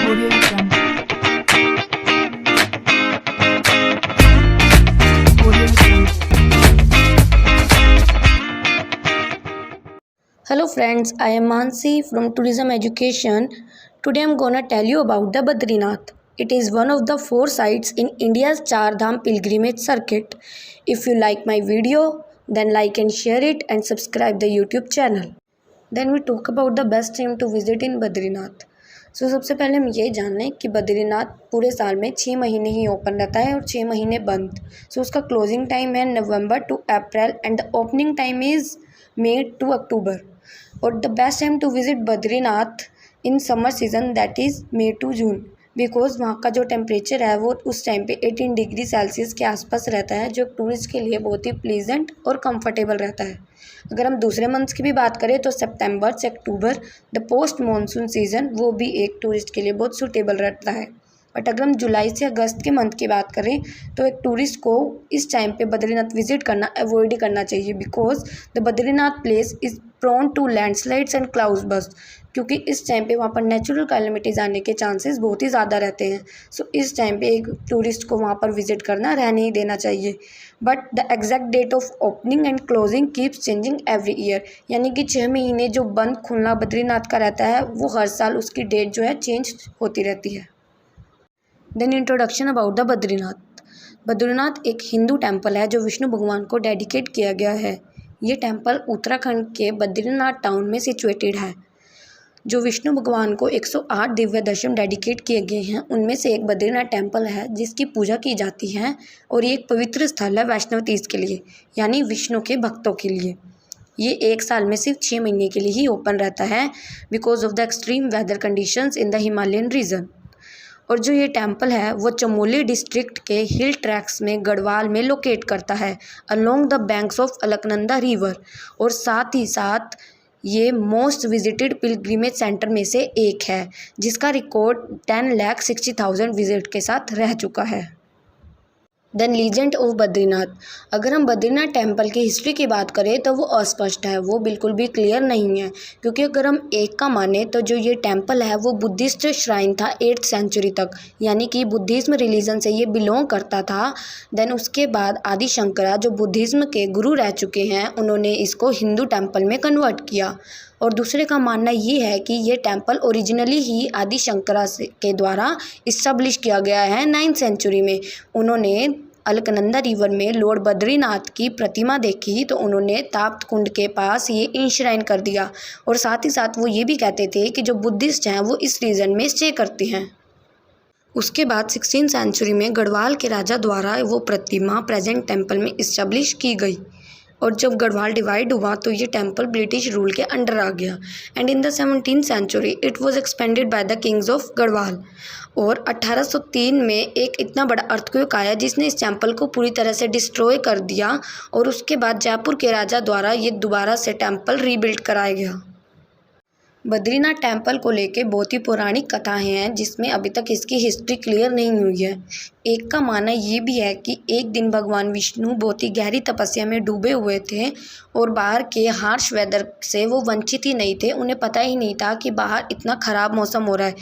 Audio Jungle. Audio Jungle. Hello friends, I am Mansi from Tourism Education. Today I am gonna tell you about the Badrinath. It is one of the 4 sites in India's Char Dham pilgrimage circuit. If you like my video, then like and share it and subscribe the YouTube channel. Then we talk about the best time to visit in Badrinath. सबसे पहले हम ये जान लें कि बद्रीनाथ पूरे साल में 6 महीने ही ओपन रहता है और 6 महीने बंद. उसका क्लोजिंग टाइम है November to April and the opening time is May to October. और the best time to visit Badrinath in summer season that is May to June, because वहाँ का जो टेम्परेचर है वो उस टाइम पे 18 डिग्री सेल्सियस के आसपास रहता है, जो टूरिस्ट के लिए बहुत ही प्लीजेंट और कंफर्टेबल रहता है. अगर हम दूसरे मंथ्स की भी बात करें तो सितंबर से अक्टूबर द पोस्ट मानसून सीज़न वो भी एक टूरिस्ट के लिए बहुत सूटेबल रहता है. बट अगर हम जुलाई से अगस्त के मंथ की बात करें तो एक टूरिस्ट को इस टाइम पे बद्रीनाथ विजिट करना अवॉइड ही करना चाहिए, because the Badrinath place is prone to landslides and clouds burst, क्योंकि इस टाइम पे वहाँ पर नेचुरल कैलेमिटीज़ आने के चांसेस बहुत ही ज़्यादा रहते हैं. इस टाइम पे एक टूरिस्ट को वहाँ पर विजिट करना रहने ही देना चाहिए. But the exact date of opening and closing keeps changing every year, यानी कि 6 महीने जो बंद खुलना बद्रीनाथ का रहता है वो हर साल उसकी डेट जो है चेंज होती रहती है. Then introduction about the Badrinath. Badrinath एक हिंदू टेम्पल है जो विष्णु भगवान को डेडिकेट किया गया है. ये टेम्पल उत्तराखंड के बद्रीनाथ टाउन में सिचुएटेड है. जो विष्णु भगवान को 108 दिव्य दर्शन डेडिकेट किए गए हैं उनमें से एक बद्रीनाथ टेम्पल है जिसकी पूजा की जाती है, और ये एक पवित्र स्थल है वैष्णव तीज के लिए, यानी विष्णु के भक्तों के लिए. ये एक साल में सिर्फ 6 महीने के लिए ही ओपन रहता है because of the extreme weather conditions in the Himalayan region. और जो ये टेम्पल है वो चमोली डिस्ट्रिक्ट के हिल ट्रैक्स में गढ़वाल में लोकेट करता है along the banks of Alaknanda river, और साथ ही साथ ये मोस्ट विजिटेड पिलग्रिमेज सेंटर में से एक है जिसका रिकॉर्ड 10,60,000 विजिट के साथ रह चुका है. Then legend of Badrinath. अगर हम बद्रीनाथ टेम्पल की हिस्ट्री की बात करें तो वो अस्पष्ट है, वो बिल्कुल भी क्लियर नहीं है, क्योंकि अगर हम एक का माने तो जो ये टेम्पल है वो बुद्धिस्ट श्राइन था 8th सेंचुरी तक, यानी कि बुद्धिज़्म रिलीजन से ये बिलोंग करता था. देन उसके बाद आदि शंकरा जो बुद्धिज़्म के गुरु रह चुके हैं उन्होंने इसको हिंदू टेम्पल में कन्वर्ट किया. और दूसरे का मानना ये है कि ये टेम्पल ओरिजिनली ही आदि शंकरा के द्वारा इस्टेब्लिश किया गया है 9th सेंचुरी में. उन्होंने अलकनंदा रिवर में लॉर्ड बद्रीनाथ की प्रतिमा देखी तो उन्होंने ताप्त कुंड के पास ये इंश्राइन कर दिया, और साथ ही साथ वो ये भी कहते थे कि जो बुद्धिस्ट हैं वो इस रीजन में स्टे करते हैं. उसके बाद 16th सेंचुरी में गढ़वाल के राजा द्वारा वो प्रतिमा प्रेजेंट टेम्पल में इस्टेब्लिश की गई. और जब गढ़वाल डिवाइड हुआ तो ये टेम्पल ब्रिटिश रूल के अंडर आ गया, and in the 17th century it was expanded by the kings of Garhwal. और 1803 में एक इतना बड़ा अर्थक्वेक आया जिसने इस टेम्पल को पूरी तरह से डिस्ट्रॉय कर दिया, और उसके बाद जयपुर के राजा द्वारा ये दोबारा से टेम्पल रीबिल्ड कराया गया. बद्रीनाथ टेम्पल को लेके बहुत ही पौराणिक कथाएं हैं जिसमें अभी तक इसकी हिस्ट्री क्लियर नहीं हुई है. एक का मानना ये भी है कि एक दिन भगवान विष्णु बहुत ही गहरी तपस्या में डूबे हुए थे और बाहर के हार्श वेदर से वो वंचित ही नहीं थे. उन्हें पता ही नहीं था कि बाहर इतना ख़राब मौसम हो रहा है.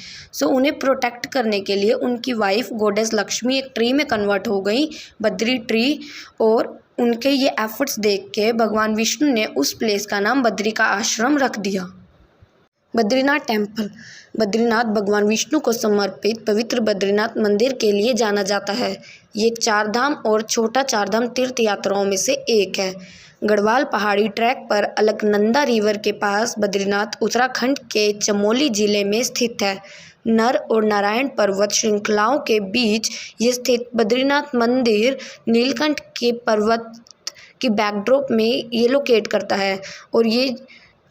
उन्हें प्रोटेक्ट करने के लिए उनकी वाइफ गॉडेस लक्ष्मी एक ट्री में कन्वर्ट हो गई, बद्री ट्री. और उनके ये एफर्ट्स देख के भगवान विष्णु ने उस प्लेस का नाम बद्री का आश्रम रख दिया. बद्रीनाथ टेम्पल. बद्रीनाथ भगवान विष्णु को समर्पित पवित्र बद्रीनाथ मंदिर के लिए जाना जाता है. ये चारधाम और छोटा चारधाम तीर्थ यात्राओं में से एक है. गढ़वाल पहाड़ी ट्रैक पर अलकनंदा रिवर के पास बद्रीनाथ उत्तराखंड के चमोली जिले में स्थित है. नर और नारायण पर्वत श्रृंखलाओं के बीच ये स्थित बद्रीनाथ मंदिर नीलकंठ के पर्वत की बैकड्रॉप में ये लोकेट करता है, और ये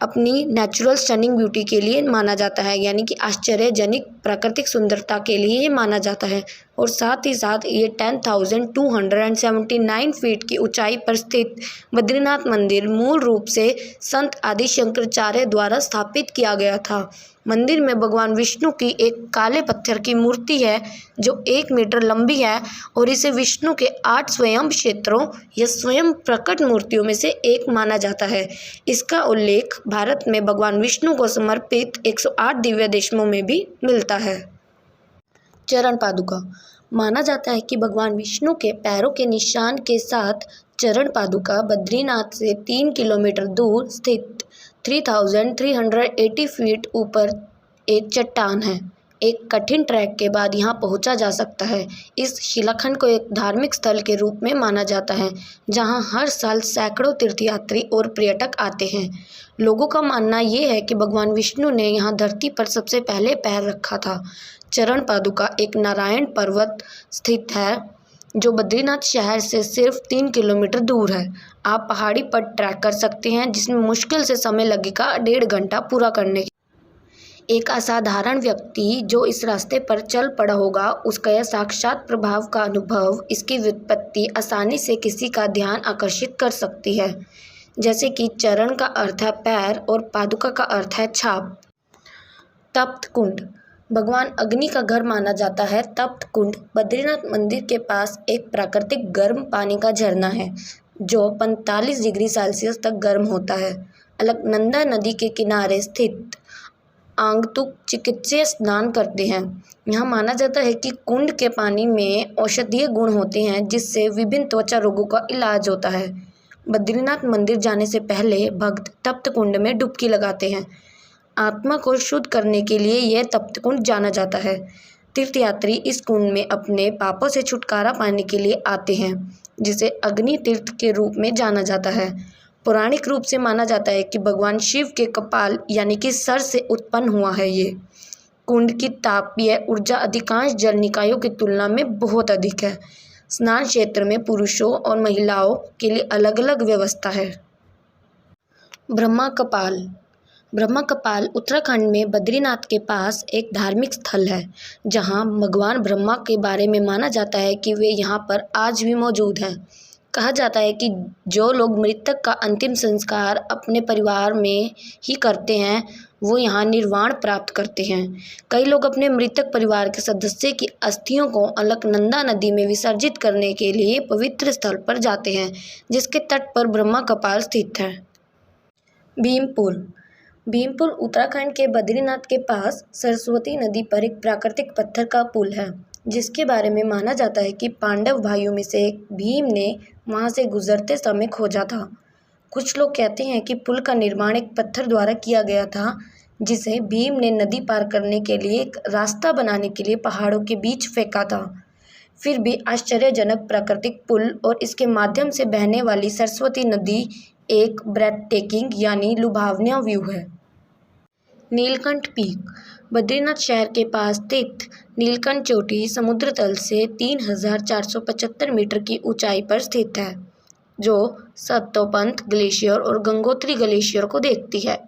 अपनी नेचुरल स्टनिंग ब्यूटी के लिए माना जाता है, यानी कि आश्चर्यजनक प्राकृतिक सुंदरता के लिए ये माना जाता है. और साथ ही साथ ये 10,279 फीट की ऊंचाई पर स्थित बद्रीनाथ मंदिर मूल रूप से संत आदि शंकराचार्य द्वारा स्थापित किया गया था. मंदिर में भगवान विष्णु की एक काले पत्थर की मूर्ति है जो 1 मीटर लंबी है, और इसे विष्णु के 8 स्वयं क्षेत्रों या स्वयं प्रकट मूर्तियों में से एक माना जाता है. इसका उल्लेख भारत में भगवान विष्णु को समर्पित 108 दिव्य देशों में भी मिलता है. चरण पादुका। माना जाता है कि भगवान विष्णु के पैरों के निशान के साथ चरण पादुका बद्रीनाथ से 3 किलोमीटर दूर स्थित 3380 फीट ऊपर एक चट्टान है। एक कठिन ट्रैक के बाद यहाँ पहुँचा जा सकता है। इस शिलाखंड को एक धार्मिक स्थल के रूप में माना जाता है, जहाँ हर साल सैकड़ों तीर्थयात्री और पर्यटक आते हैं। लोगों का मानना ये है कि भगवान विष्णु ने यहाँ धरती पर सबसे पहले पैर रखा था। चरण पादुका एक नारायण पर्वत स्थित है जो बद्रीनाथ शहर से सिर्फ 3 किलोमीटर दूर है। आप पहाड़ी पर ट्रैक कर सकते हैं, जिसमें मुश्किल से समय लगेगा 1.5 घंटा पूरा करने के। एक असाधारण व्यक्ति जो इस रास्ते पर चल पड़ा होगा, उसका यह साक्षात प्रभाव का अनुभव, इसकी व्युत्पत्ति आसानी से किसी का ध्यान आकर्षित कर सकती है। जैसे कि चरण का अर्थ है पैर और पादुका का अर्थ है छाप। तप्त कुंड। भगवान अग्नि का घर माना जाता है। तप्त कुंड बद्रीनाथ मंदिर के पास एक प्राकृतिक गर्म पानी का झरना है जो 45 डिग्री सेल्सियस तक गर्म होता है। अलकनंदा नदी के किनारे स्थित आगंतुक चिकित्सीय स्नान करते हैं। यहाँ माना जाता है कि कुंड के पानी में औषधीय गुण होते हैं, जिससे विभिन्न त्वचा रोगों का इलाज होता है। बद्रीनाथ मंदिर जाने से पहले भक्त तप्त कुंड में डुबकी लगाते हैं। आत्मा को शुद्ध करने के लिए यह तप्त कुंड जाना जाता है। तीर्थयात्री इस कुंड में अपने पापों से छुटकारा पाने के लिए आते हैं, जिसे अग्नि तीर्थ के रूप में जाना जाता है। पौराणिक रूप से माना जाता है कि भगवान शिव के कपाल यानी कि सर से उत्पन्न हुआ है। ये कुंड की तापीय ऊर्जा अधिकांश जल निकायों की तुलना में बहुत अधिक है। स्नान क्षेत्र में पुरुषों और महिलाओं के लिए अलग अलग व्यवस्था है। ब्रह्मा कपाल। ब्रह्मा कपाल उत्तराखंड में बद्रीनाथ के पास एक धार्मिक स्थल है, जहां भगवान ब्रह्मा के बारे में माना जाता है कि वे यहां पर आज भी मौजूद हैं। कहा जाता है कि जो लोग मृतक का अंतिम संस्कार अपने परिवार में ही करते हैं, वो यहाँ निर्वाण प्राप्त करते हैं। कई लोग अपने मृतक परिवार के सदस्य की अस्थियों को अलकनंदा नदी में विसर्जित करने के लिए पवित्र स्थल पर जाते हैं, जिसके तट पर ब्रह्मा कपाल स्थित है। भीमपुल। भीमपुल उत्तराखंड के बद्रीनाथ के पास सरस्वती नदी पर एक प्राकृतिक पत्थर का पुल है, जिसके बारे में माना जाता है कि पांडव भाइयों में से एक भीम ने वहां से गुजरते समय खोजा था। कुछ लोग कहते हैं कि पुल का निर्माण एक पत्थर द्वारा किया गया था, जिसे भीम ने नदी पार करने के लिए एक रास्ता बनाने के लिए पहाड़ों के बीच फेंका था। फिर भी आश्चर्यजनक प्राकृतिक पुल और इसके माध्यम से बहने वाली सरस्वती नदी एक ब्रेथटेकिंग यानी लुभावना व्यू है। नीलकंठ पीक। बद्रीनाथ शहर के पास स्थित नीलकंठ चोटी समुद्र तल से 3475 मीटर की ऊंचाई पर स्थित है, जो सत्तोपंथ ग्लेशियर और गंगोत्री ग्लेशियर को देखती है।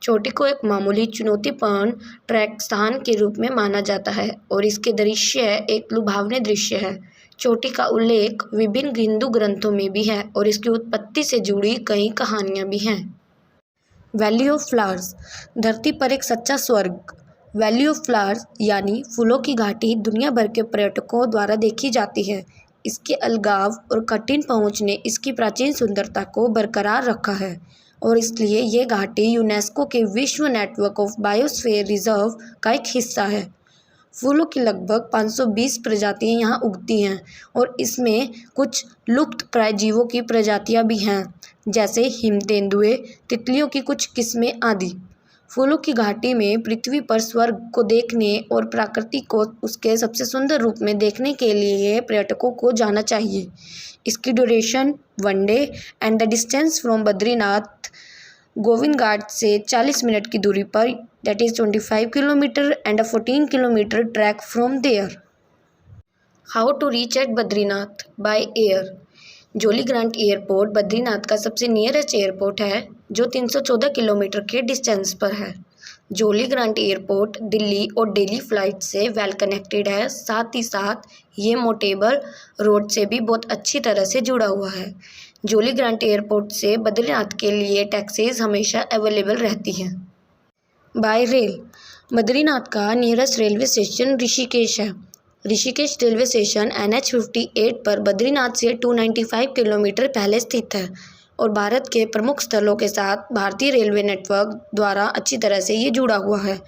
चोटी को एक मामूली चुनौतीपूर्ण ट्रैक स्थान के रूप में माना जाता है और इसके दृश्य एक लुभावने दृश्य है। चोटी का उल्लेख विभिन्न हिंदू ग्रंथों में भी है और इसकी उत्पत्ति से जुड़ी कई कहानियां भी हैं। Valley of flowers. धरती पर एक सच्चा स्वर्ग। वैली ऑफ फ्लावर्स यानी फूलों की घाटी दुनिया भर के पर्यटकों द्वारा देखी जाती है। इसके अलगाव और कठिन पहुंच ने इसकी प्राचीन सुंदरता को बरकरार रखा है और इसलिए ये घाटी यूनेस्को के विश्व नेटवर्क ऑफ बायोस्फीयर रिजर्व का एक हिस्सा है। फूलों की लगभग 520 प्रजातियां यहाँ उगती हैं और इसमें कुछ लुप्त प्राय जीवों की प्रजातियां भी हैं, जैसे हिम तेंदुए, तितलियों की कुछ किस्में आदि। फूलों की घाटी में पृथ्वी पर स्वर्ग को देखने और प्रकृति को उसके सबसे सुंदर रूप में देखने के लिए पर्यटकों को जाना चाहिए। इसकी duration 1 day and the distance from Badrinath Govind Ghat से 40 मिनट की दूरी पर, that is 25 kilometre and a 14 kilometre track from there. How to reach at Badrinath by air. Jolly Grant airport Badrinath का सबसे नियरेस्ट एयरपोर्ट है, जो 314 किलोमीटर के डिस्टेंस पर है। जोली ग्रांट एयरपोर्ट दिल्ली और दिल्ली फ्लाइट से वेल कनेक्टेड है, साथ ही साथ ये मोटेबल रोड से भी बहुत अच्छी तरह से जुड़ा हुआ है। जोली ग्रांट एयरपोर्ट से बद्रीनाथ के लिए टैक्सीज हमेशा अवेलेबल रहती हैं। Bye rail. बद्रीनाथ का नियरेस्ट रेलवे स्टेशन ऋषिकेश है। ऋषिकेश रेलवे स्टेशन NH 58 पर बद्रीनाथ से 295 किलोमीटर पहले स्थित है और भारत के प्रमुख स्थलों के साथ भारतीय रेलवे नेटवर्क द्वारा अच्छी तरह से ये जुड़ा हुआ है।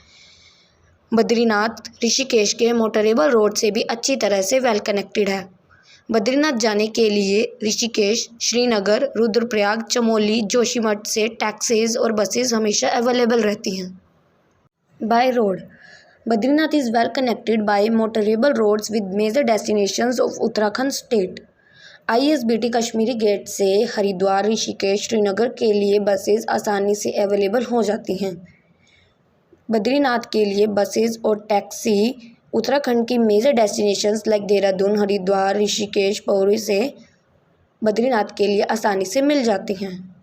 बद्रीनाथ ऋषिकेश के मोटरेबल रोड से भी अच्छी तरह से वेल कनेक्टेड है। बद्रीनाथ जाने के लिए ऋषिकेश, श्रीनगर, रुद्रप्रयाग, चमोली, जोशीमठ से टैक्सीज और बसेस हमेशा अवेलेबल रहती हैं। By road, Badrinath is well connected by motorable roads with major destinations of Uttarakhand state. ISBT Kashmiri Gate से हरिद्वार, ऋषिकेश, श्रीनगर के लिए बसेस आसानी से अवेलेबल हो जाती हैं। बद्रीनाथ के लिए बसेस और टैक्सी उत्तराखंड की major destinations like Dehradun, Haridwar, Rishikesh, Pauri से बद्रीनाथ के लिए आसानी से मिल जाती हैं।